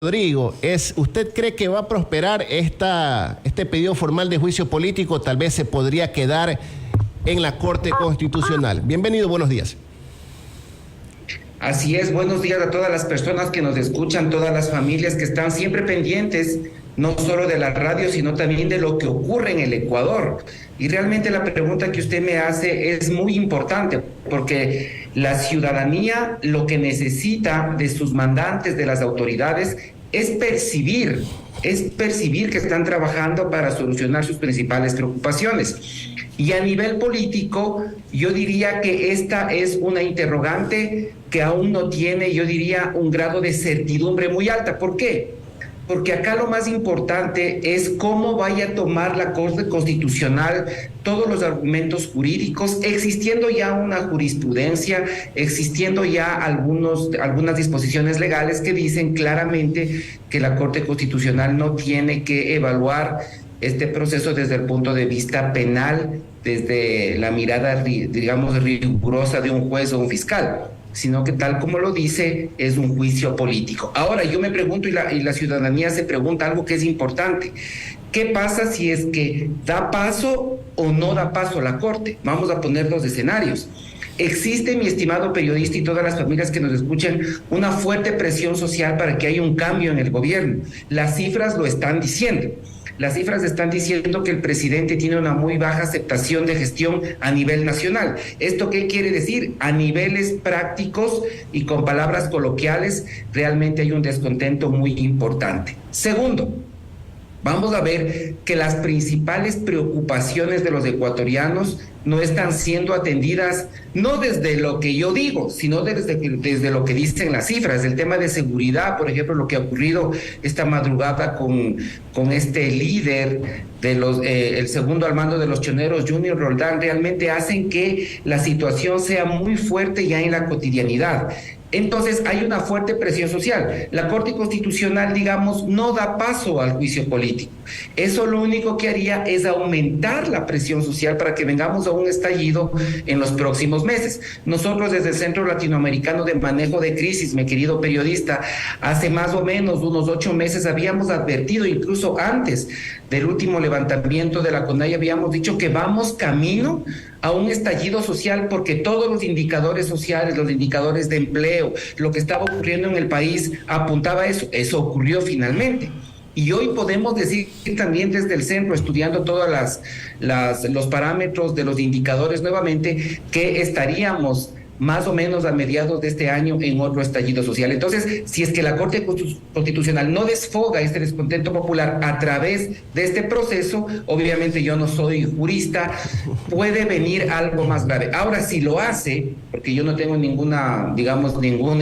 Rodrigo, ¿usted cree que va a prosperar este pedido formal de juicio político? Tal vez se podría quedar en la Corte Constitucional. Bienvenido, buenos días. Así es, buenos días a todas las personas que nos escuchan, todas las familias que están siempre pendientes, no solo de la radio, sino también de lo que ocurre en el Ecuador. Y realmente la pregunta que usted me hace es muy importante, porque la ciudadanía lo que necesita de sus mandantes, de las autoridades, es percibir que están trabajando para solucionar sus principales preocupaciones. Y a nivel político, yo diría que esta es una interrogante que aún no tiene, yo diría, un grado de certidumbre muy alta. ¿Por qué? Porque acá lo más importante es cómo vaya a tomar la Corte Constitucional todos los argumentos jurídicos, existiendo ya una jurisprudencia, existiendo ya algunas disposiciones legales que dicen claramente que la Corte Constitucional no tiene que evaluar este proceso desde el punto de vista penal, desde la mirada, digamos, rigurosa de un juez o un fiscal, sino que tal como lo dice, es un juicio político. Ahora, yo me pregunto, y la ciudadanía se pregunta algo que es importante: ¿qué pasa si es que da paso o no da paso a la Corte? Vamos a poner dos escenarios. Existe, mi estimado periodista y todas las familias que nos escuchan, una fuerte presión social para que haya un cambio en el gobierno. Las cifras lo están diciendo. Las cifras están diciendo que el presidente tiene una muy baja aceptación de gestión a nivel nacional. ¿Esto qué quiere decir? A niveles prácticos y con palabras coloquiales, realmente hay un descontento muy importante. Segundo, vamos a ver que las principales preocupaciones de los ecuatorianos no están siendo atendidas, no desde lo que yo digo, sino desde lo que dicen las cifras. El tema de seguridad, por ejemplo, lo que ha ocurrido esta madrugada con este líder de el segundo al mando de los choneros, Junior Roldán, realmente hacen que la situación sea muy fuerte ya en la cotidianidad. Entonces hay una fuerte presión social. La Corte Constitucional, digamos, no da paso al juicio político. Eso lo único que haría es aumentar la presión social para que vengamos a un estallido en los próximos meses. Nosotros desde el Centro Latinoamericano de Manejo de Crisis, mi querido periodista, hace más o menos unos 8 meses habíamos advertido, incluso antes del último levantamiento de la CONAIE, habíamos dicho que vamos camino a un estallido social, porque todos los indicadores sociales, los indicadores de empleo, lo que estaba ocurriendo en el país apuntaba a eso. Eso ocurrió finalmente. Y hoy podemos decir también desde el centro, estudiando todos los parámetros de los indicadores nuevamente, que estaríamos más o menos a mediados de este año en otro estallido social. Entonces, si es que la Corte Constitucional no desfoga este descontento popular a través de este proceso, obviamente yo no soy jurista, puede venir algo más grave. Ahora, si lo hace, porque yo no tengo ninguna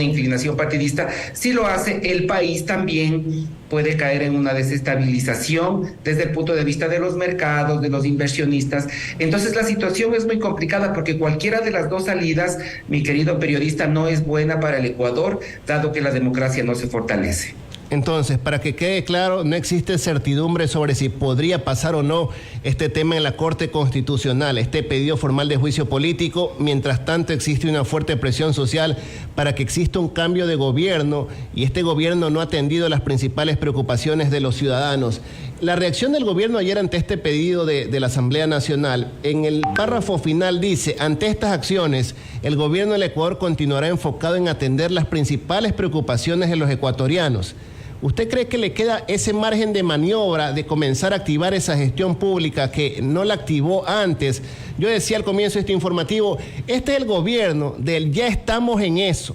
inclinación partidista, si lo hace, el país también puede caer en una desestabilización desde el punto de vista de los mercados, de los inversionistas. Entonces la situación es muy complicada, porque cualquiera de las dos salidas, mi querido periodista, no es buena para el Ecuador, dado que la democracia no se fortalece. Entonces, para que quede claro, no existe certidumbre sobre si podría pasar o no este tema en la Corte Constitucional, este pedido formal de juicio político. Mientras tanto, existe una fuerte presión social para que exista un cambio de gobierno, y este gobierno no ha atendido las principales preocupaciones de los ciudadanos. La reacción del gobierno ayer ante este pedido de la Asamblea Nacional, en el párrafo final dice: ante estas acciones, el gobierno del Ecuador continuará enfocado en atender las principales preocupaciones de los ecuatorianos. ¿Usted cree que le queda ese margen de maniobra de comenzar a activar esa gestión pública que no la activó antes? Yo decía al comienzo de este informativo, este es el gobierno del ya estamos en eso.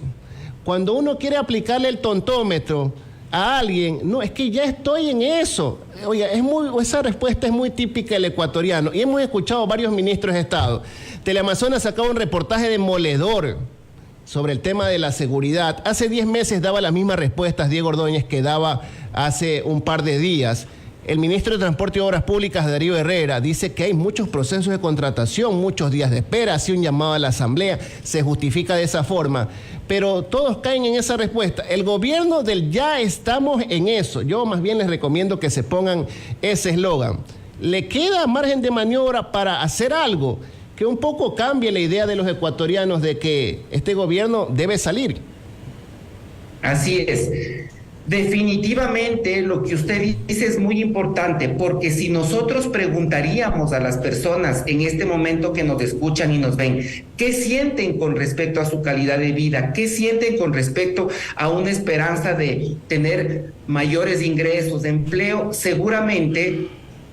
Cuando uno quiere aplicarle el tontómetro a alguien, no, es que ya estoy en eso. Oiga, esa respuesta es muy típica del ecuatoriano, y hemos escuchado varios ministros de Estado. Teleamazonas sacaba un reportaje demoledor sobre el tema de la seguridad. Hace 10 meses daba las mismas respuestas Diego Ordóñez que daba hace un par de días. El ministro de Transporte y Obras Públicas, Darío Herrera, dice que hay muchos procesos de contratación, muchos días de espera, hace un llamado a la Asamblea, se justifica de esa forma, pero todos caen en esa respuesta. El gobierno del ya estamos en eso. Yo más bien les recomiendo que se pongan ese eslogan. ¿Le queda margen de maniobra para hacer algo que un poco cambie la idea de los ecuatorianos de que este gobierno debe salir? Así es. Definitivamente lo que usted dice es muy importante, porque si nosotros preguntaríamos a las personas en este momento que nos escuchan y nos ven, ¿qué sienten con respecto a su calidad de vida? ¿Qué sienten con respecto a una esperanza de tener mayores ingresos, de empleo? Seguramente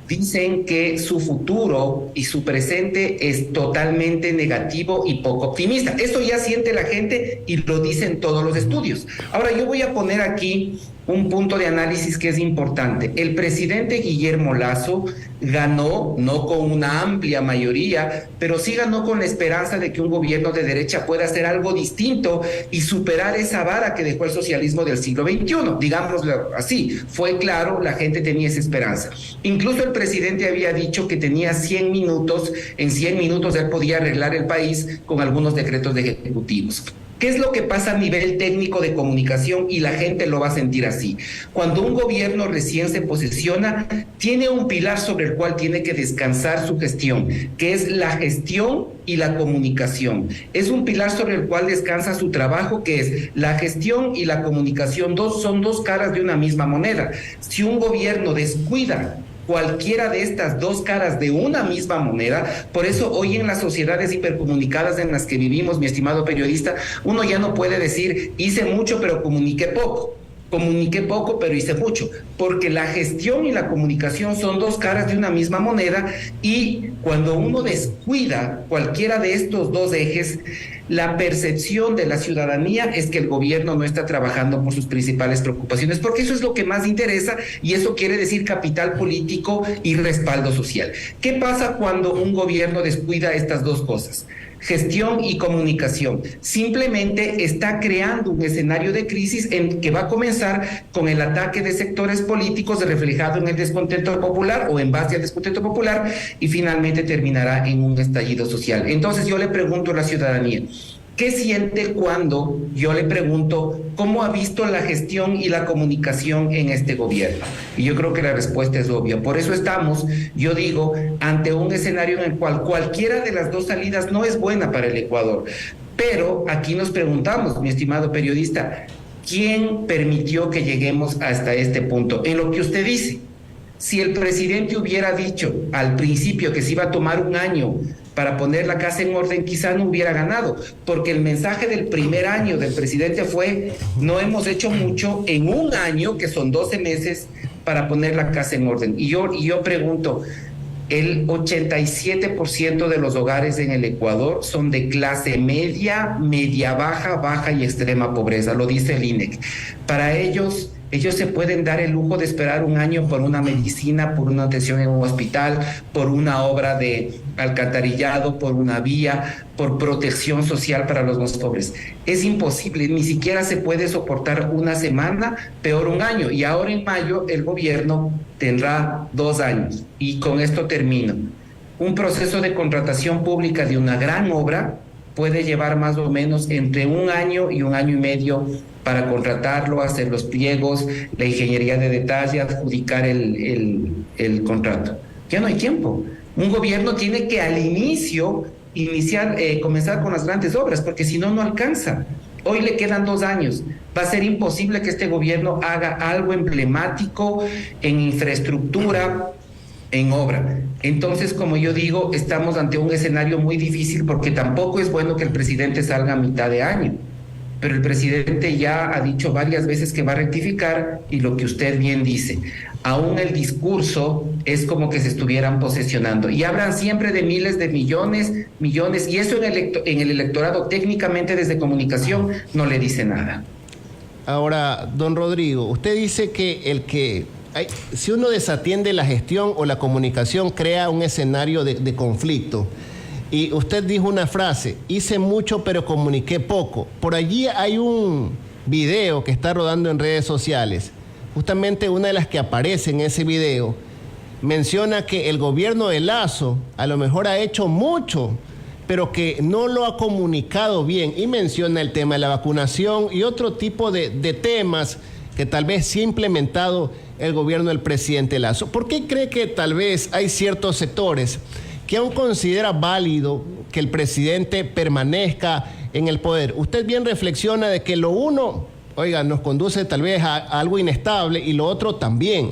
dicen que su futuro y su presente es totalmente negativo y poco optimista. Eso ya siente la gente y lo dicen todos los estudios. Ahora yo voy a poner aquí un punto de análisis que es importante. El presidente Guillermo Lasso ganó, no con una amplia mayoría, pero sí ganó con la esperanza de que un gobierno de derecha pueda hacer algo distinto y superar esa vara que dejó el socialismo del siglo XXI. Digámoslo así, fue claro, la gente tenía esa esperanza. Incluso el presidente había dicho que tenía 100 minutos, en 100 minutos él podía arreglar el país con algunos decretos de ejecutivos. ¿Qué es lo que pasa a nivel técnico de comunicación? Y la gente lo va a sentir así. Cuando un gobierno recién se posesiona, tiene un pilar sobre el cual tiene que descansar su gestión, que es la gestión y la comunicación. Es un pilar sobre el cual descansa su trabajo, que es la gestión y la comunicación. Son dos caras de una misma moneda. Si un gobierno descuida cualquiera de estas dos caras de una misma moneda, por eso hoy en las sociedades hipercomunicadas en las que vivimos, mi estimado periodista, uno ya no puede decir hice mucho pero comuniqué poco. Comuniqué poco, pero hice mucho, porque la gestión y la comunicación son dos caras de una misma moneda, y cuando uno descuida cualquiera de estos dos ejes, la percepción de la ciudadanía es que el gobierno no está trabajando por sus principales preocupaciones, porque eso es lo que más interesa, y eso quiere decir capital político y respaldo social. ¿Qué pasa cuando un gobierno descuida estas dos cosas? Gestión y comunicación. Simplemente está creando un escenario de crisis en que va a comenzar con el ataque de sectores políticos reflejado en el descontento popular o en base al descontento popular, y finalmente terminará en un estallido social. Entonces yo le pregunto a la ciudadanía, ¿qué siente cuando yo le pregunto cómo ha visto la gestión y la comunicación en este gobierno? Y yo creo que la respuesta es obvia. Por eso estamos, yo digo, ante un escenario en el cual cualquiera de las dos salidas no es buena para el Ecuador. Pero aquí nos preguntamos, mi estimado periodista, ¿quién permitió que lleguemos hasta este punto? En lo que usted dice, si el presidente hubiera dicho al principio que se iba a tomar un año para poner la casa en orden, quizá no hubiera ganado, porque el mensaje del primer año del presidente fue: no hemos hecho mucho en un año, que son 12 meses, para poner la casa en orden. Y yo pregunto, el 87% de los hogares en el Ecuador son de clase media, media baja, baja y extrema pobreza, lo dice el INEC. Para ellos se pueden dar el lujo de esperar un año por una medicina, por una atención en un hospital, por una obra de alcantarillado, por una vía, por protección social para los más pobres. Es imposible, ni siquiera se puede soportar una semana, peor un año. Y ahora en mayo el gobierno tendrá 2 años. Y con esto termino. Un proceso de contratación pública de una gran obra puede llevar más o menos entre 1 año y 1 año y medio para contratarlo, hacer los pliegos, la ingeniería de detalle, adjudicar el contrato. Ya no hay tiempo. Un gobierno tiene que al inicio comenzar con las grandes obras, porque si no, no alcanza. Hoy le quedan 2 años. Va a ser imposible que este gobierno haga algo emblemático en infraestructura, en obra. Entonces, como yo digo, estamos ante un escenario muy difícil, porque tampoco es bueno que el presidente salga a mitad de año. Pero el presidente ya ha dicho varias veces que va a rectificar, y lo que usted bien dice, aún el discurso es como que se estuvieran posesionando, y hablan siempre de miles de millones, y eso en el electorado técnicamente desde comunicación no le dice nada. Ahora, don Rodrigo, usted dice que si uno desatiende la gestión o la comunicación, crea un escenario de conflicto. Y usted dijo una frase: hice mucho pero comuniqué poco. Por allí hay un video que está rodando en redes sociales. Justamente una de las que aparece en ese video menciona que el gobierno de Lasso a lo mejor ha hecho mucho, pero que no lo ha comunicado bien. Y menciona el tema de la vacunación y otro tipo de temas que tal vez sí ha implementado el gobierno del presidente Lasso. ¿Por qué cree que tal vez hay ciertos sectores que aún considera válido que el presidente permanezca en el poder? Usted bien reflexiona de que lo uno oiga, nos conduce tal vez a algo inestable y lo otro también.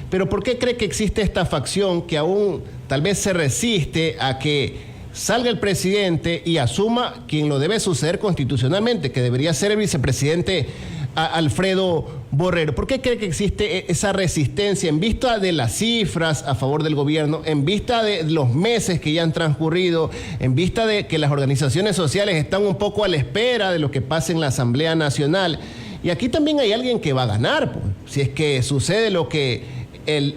Pero ¿por qué cree que existe esta facción que aún tal vez se resiste a que salga el presidente y asuma quien lo debe suceder constitucionalmente, que debería ser el vicepresidente Alfredo Borrero? ¿Por qué cree que existe esa resistencia en vista de las cifras a favor del gobierno, en vista de los meses que ya han transcurrido, en vista de que las organizaciones sociales están un poco a la espera de lo que pase en la Asamblea Nacional? Y aquí también hay alguien que va a ganar, pues, si es que sucede lo que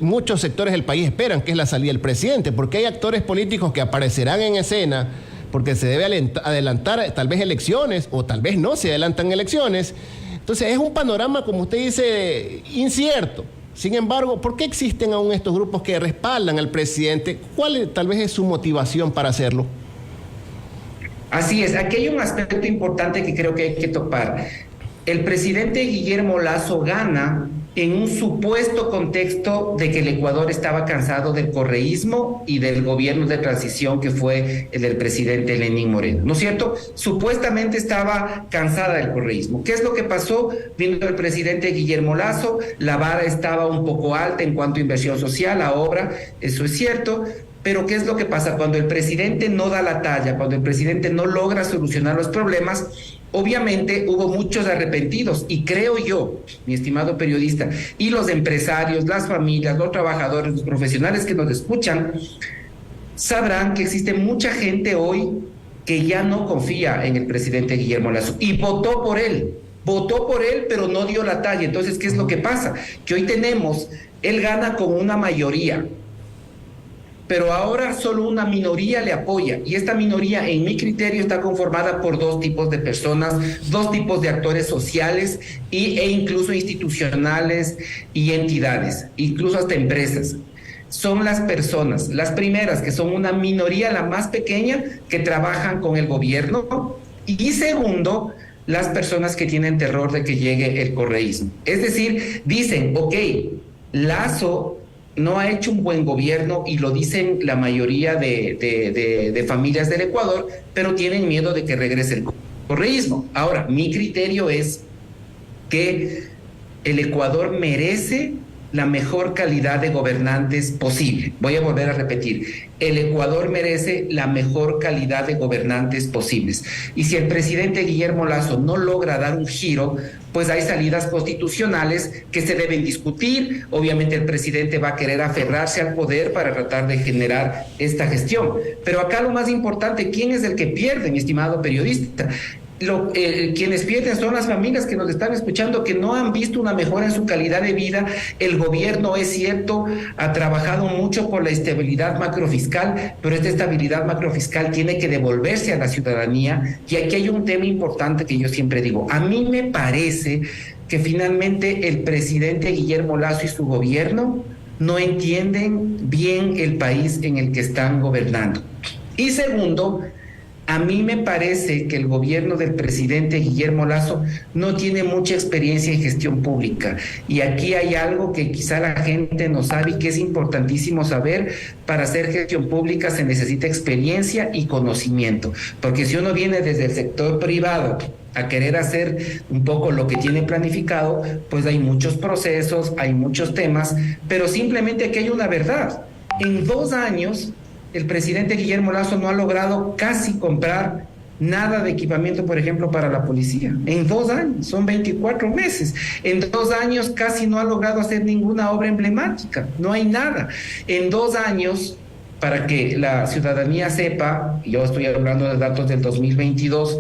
muchos sectores del país esperan, que es la salida del presidente, porque hay actores políticos que aparecerán en escena, porque se debe adelantar tal vez elecciones, o tal vez no se adelantan elecciones. Entonces es un panorama, como usted dice, incierto. Sin embargo, ¿por qué existen aún estos grupos que respaldan al presidente? ¿Cuál tal vez es su motivación para hacerlo? Así es, aquí hay un aspecto importante que creo que hay que topar. El presidente Guillermo Lasso gana en un supuesto contexto de que el Ecuador estaba cansado del correísmo y del gobierno de transición que fue el del presidente Lenín Moreno, ¿no es cierto? Supuestamente estaba cansada del correísmo. ¿Qué es lo que pasó? Vino el presidente Guillermo Lasso, la vara estaba un poco alta en cuanto a inversión social, a obra, eso es cierto. Pero ¿qué es lo que pasa? Cuando el presidente no da la talla, cuando el presidente no logra solucionar los problemas, obviamente hubo muchos arrepentidos, y creo yo, mi estimado periodista, y los empresarios, las familias, los trabajadores, los profesionales que nos escuchan, sabrán que existe mucha gente hoy que ya no confía en el presidente Guillermo Lasso y votó por él, pero no dio la talla. Entonces, ¿qué es lo que pasa? Que hoy él gana con una mayoría, pero ahora solo una minoría le apoya, y esta minoría, en mi criterio, está conformada por dos tipos de personas, dos tipos de actores sociales e incluso institucionales y entidades, incluso hasta empresas. Son las personas, las primeras, que son una minoría, la más pequeña, que trabajan con el gobierno, y segundo, las personas que tienen terror de que llegue el correísmo. Es decir, dicen, ok, Lasso no ha hecho un buen gobierno, y lo dicen la mayoría de familias del Ecuador, pero tienen miedo de que regrese el correísmo. Ahora, mi criterio es que el Ecuador merece la mejor calidad de gobernantes posible. Voy a volver a repetir, el Ecuador merece la mejor calidad de gobernantes posibles. Y si el presidente Guillermo Lasso no logra dar un giro, pues hay salidas constitucionales que se deben discutir. Obviamente el presidente va a querer aferrarse al poder para tratar de generar esta gestión. Pero acá lo más importante, ¿quién es el que pierde, mi estimado periodista? Quienes pierden son las familias que nos están escuchando, que no han visto una mejora en su calidad de vida. El gobierno, es cierto, ha trabajado mucho por la estabilidad macrofiscal, pero esta estabilidad macrofiscal tiene que devolverse a la ciudadanía. Y aquí hay un tema importante que yo siempre digo. A mí me parece que finalmente el presidente Guillermo Lasso y su gobierno no entienden bien el país en el que están gobernando. Y segundo, a mí me parece que el gobierno del presidente Guillermo Lasso no tiene mucha experiencia en gestión pública. Y aquí hay algo que quizá la gente no sabe y que es importantísimo saber. Para hacer gestión pública se necesita experiencia y conocimiento. Porque si uno viene desde el sector privado a querer hacer un poco lo que tiene planificado, pues hay muchos procesos, hay muchos temas, pero simplemente aquí hay una verdad. En 2 años... el presidente Guillermo Lasso no ha logrado casi comprar nada de equipamiento, por ejemplo, para la policía. En 2 años, son 24 meses. En 2 años casi no ha logrado hacer ninguna obra emblemática, no hay nada. En 2 años, para que la ciudadanía sepa, yo estoy hablando de datos del 2022,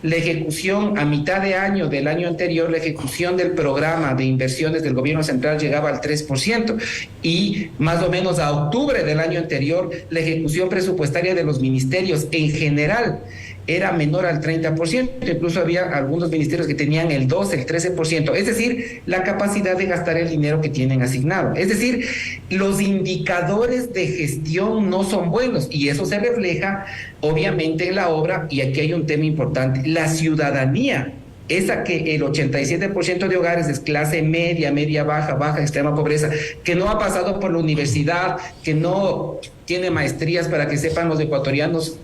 la ejecución a mitad de año del año anterior, la ejecución del programa de inversiones del gobierno central llegaba al 3%, y más o menos a octubre del año anterior, la ejecución presupuestaria de los ministerios en general era menor al 30%, incluso había algunos ministerios que tenían el 12, el 13%, es decir, la capacidad de gastar el dinero que tienen asignado. Es decir, los indicadores de gestión no son buenos, y eso se refleja obviamente en la obra. Y aquí hay un tema importante: la ciudadanía, esa que el 87% de hogares es clase media, media baja, baja, extrema pobreza, que no ha pasado por la universidad, que no tiene maestrías, para que sepan los ecuatorianos,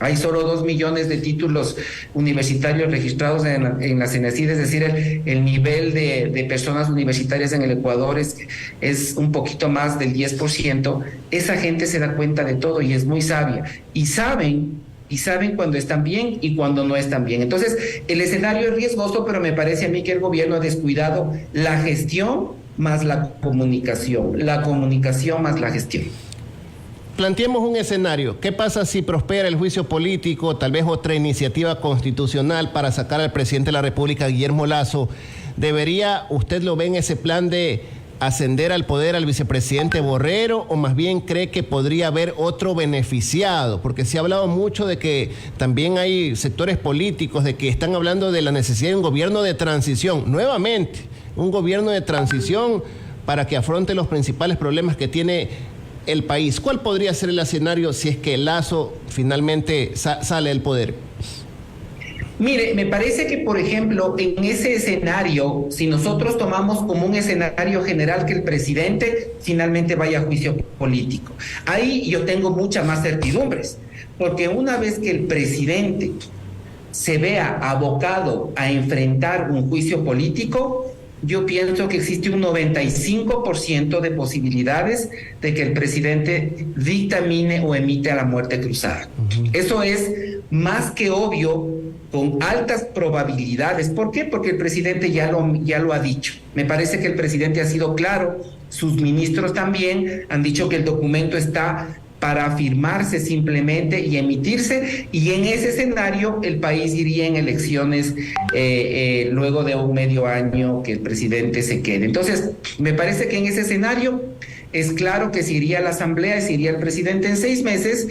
Hay solo 2 millones de títulos universitarios registrados en la CENESID, es decir, el nivel de personas universitarias en el Ecuador es un poquito más del 10%. Esa gente se da cuenta de todo y es muy sabia. Y saben cuando están bien y cuando no están bien. Entonces, el escenario es riesgoso, pero me parece a mí que el gobierno ha descuidado la gestión más la comunicación más la gestión. Planteemos un escenario. ¿Qué pasa si prospera el juicio político, tal vez otra iniciativa constitucional para sacar al presidente de la República, Guillermo Lasso? ¿Debería, usted lo ve en ese plan de ascender al poder al vicepresidente Borrero, o más bien cree que podría haber otro beneficiado? Porque se ha hablado mucho de que también hay sectores políticos de que están hablando de la necesidad de un gobierno de transición, nuevamente, un gobierno de transición para que afronte los principales problemas que tiene el país. ¿Cuál podría ser el escenario si es que Lasso finalmente sale del poder? Mire, me parece que, por ejemplo, en ese escenario, si nosotros tomamos como un escenario general que el presidente finalmente vaya a juicio político, ahí yo tengo muchas más certidumbres, porque una vez que el presidente se vea abocado a enfrentar un juicio político, yo pienso que existe un 95% de posibilidades de que el presidente dictamine o emite a la muerte cruzada. Eso es más que obvio, con altas probabilidades. ¿Por qué? Porque el presidente ya lo ha dicho. Me parece que el presidente ha sido claro, sus ministros también han dicho que el documento está para firmarse simplemente y emitirse, y en ese escenario el país iría en elecciones luego de un medio año que el presidente se quede. Entonces, me parece que en ese escenario es claro que se iría a la Asamblea, se iría el presidente en 6 meses,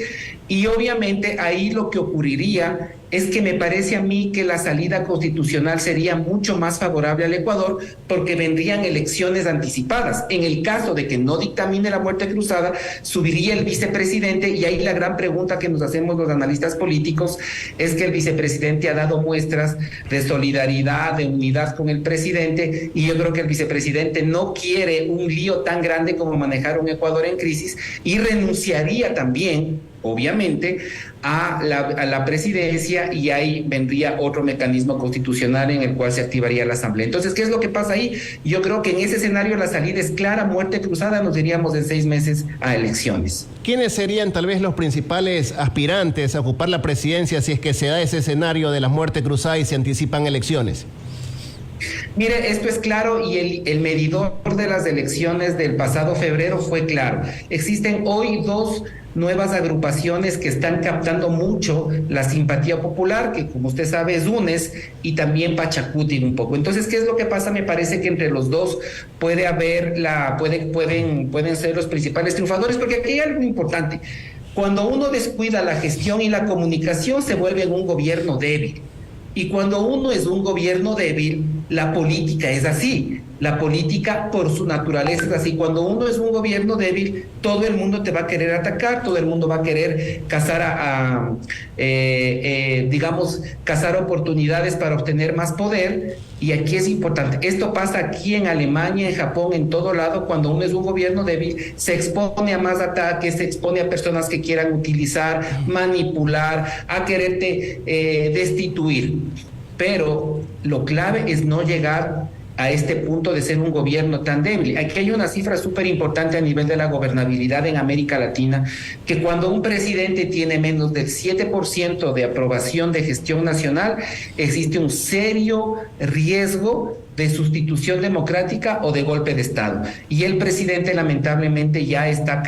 y obviamente ahí lo que ocurriría es que me parece a mí que la salida constitucional sería mucho más favorable al Ecuador, porque vendrían elecciones anticipadas. En el caso de que no dictamine la muerte cruzada, subiría el vicepresidente, y ahí la gran pregunta que nos hacemos los analistas políticos es que el vicepresidente ha dado muestras de solidaridad, de unidad con el presidente, y yo creo que el vicepresidente no quiere un lío tan grande como manejar un Ecuador en crisis, y renunciaría también, obviamente, a la presidencia, y ahí vendría otro mecanismo constitucional en el cual se activaría la Asamblea. Entonces, ¿qué es lo que pasa ahí? Yo creo que en ese escenario la salida es clara, muerte cruzada, nos iríamos en 6 meses a elecciones. ¿Quiénes serían tal vez los principales aspirantes a ocupar la presidencia si es que se da ese escenario de la muerte cruzada y se anticipan elecciones? Mire, esto es claro, y el medidor de las elecciones del pasado febrero fue claro. Existen hoy 2 nuevas agrupaciones que están captando mucho la simpatía popular, que como usted sabe es UNES y también Pachacuti un poco. Entonces, ¿qué es lo que pasa? Me parece que entre los dos puede haber pueden ser los principales triunfadores, porque aquí hay algo importante. Cuando uno descuida la gestión y la comunicación, se vuelve un gobierno débil. Y cuando uno es un gobierno débil, la política es así. La política por su naturaleza es así. Cuando uno es un gobierno débil, todo el mundo te va a querer atacar, todo el mundo va a querer cazar cazar oportunidades para obtener más poder. Y aquí es importante. Esto pasa aquí en Alemania, en Japón, en todo lado. Cuando uno es un gobierno débil, se expone a más ataques, se expone a personas que quieran utilizar, manipular, a quererte destituir. Pero lo clave es no llegar a este punto de ser un gobierno tan débil. Aquí hay una cifra súper importante a nivel de la gobernabilidad en América Latina, que cuando un presidente tiene menos del 7% de aprobación de gestión nacional, existe un serio riesgo de sustitución democrática o de golpe de Estado. Y el presidente lamentablemente ya está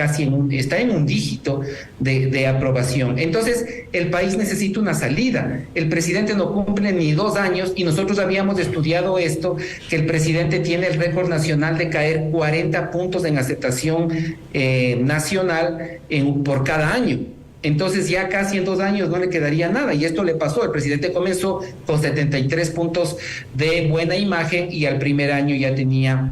está en un dígito de aprobación. Entonces, el país necesita una salida. El presidente no cumple ni 2 años, y nosotros habíamos estudiado esto, que el presidente tiene el récord nacional de caer 40 puntos en aceptación nacional por cada año. Entonces ya casi en 2 años no le quedaría nada, y esto le pasó. El presidente comenzó con 73 puntos de buena imagen y al primer año ya tenía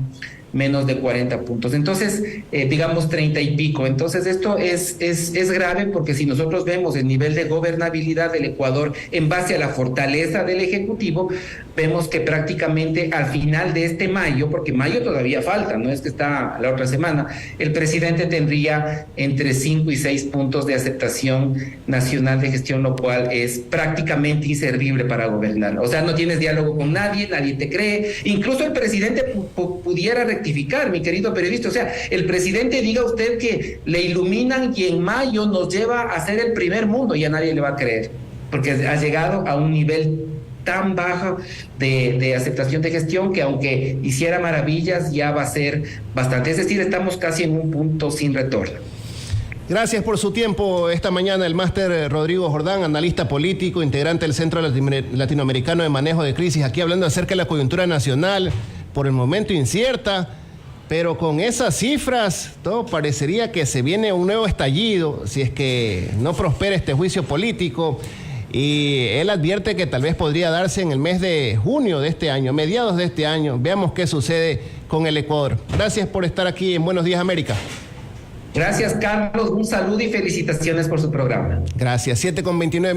menos de 40 puntos. Entonces, digamos 30 y pico. Entonces, esto es grave porque si nosotros vemos el nivel de gobernabilidad del Ecuador en base a la fortaleza del Ejecutivo, vemos que prácticamente al final de este mayo, porque mayo todavía falta, no es que está la otra semana, el presidente tendría entre 5 y 6 puntos de aceptación nacional de gestión, lo cual es prácticamente inservible para gobernar. O sea, no tienes diálogo con nadie, nadie te cree, incluso el presidente pudiera rectificar, mi querido periodista, o sea, el presidente diga usted que le iluminan y en mayo nos lleva a ser el primer mundo, y a nadie le va a creer, porque ha llegado a un nivel tan bajo de aceptación de gestión que aunque hiciera maravillas ya va a ser bastante, es decir, estamos casi en un punto sin retorno. Gracias por su tiempo esta mañana el máster Rodrigo Jordán, analista político, integrante del Centro Latinoamericano de Manejo de Crisis, aquí hablando acerca de la coyuntura nacional, por el momento incierta, pero con esas cifras todo parecería que se viene un nuevo estallido si es que no prospera este juicio político, y él advierte que tal vez podría darse en el mes de junio de este año, mediados de este año. Veamos qué sucede con el Ecuador. Gracias por estar aquí en Buenos Días América. Gracias, Carlos, un saludo y felicitaciones por su programa. Gracias, 7:29.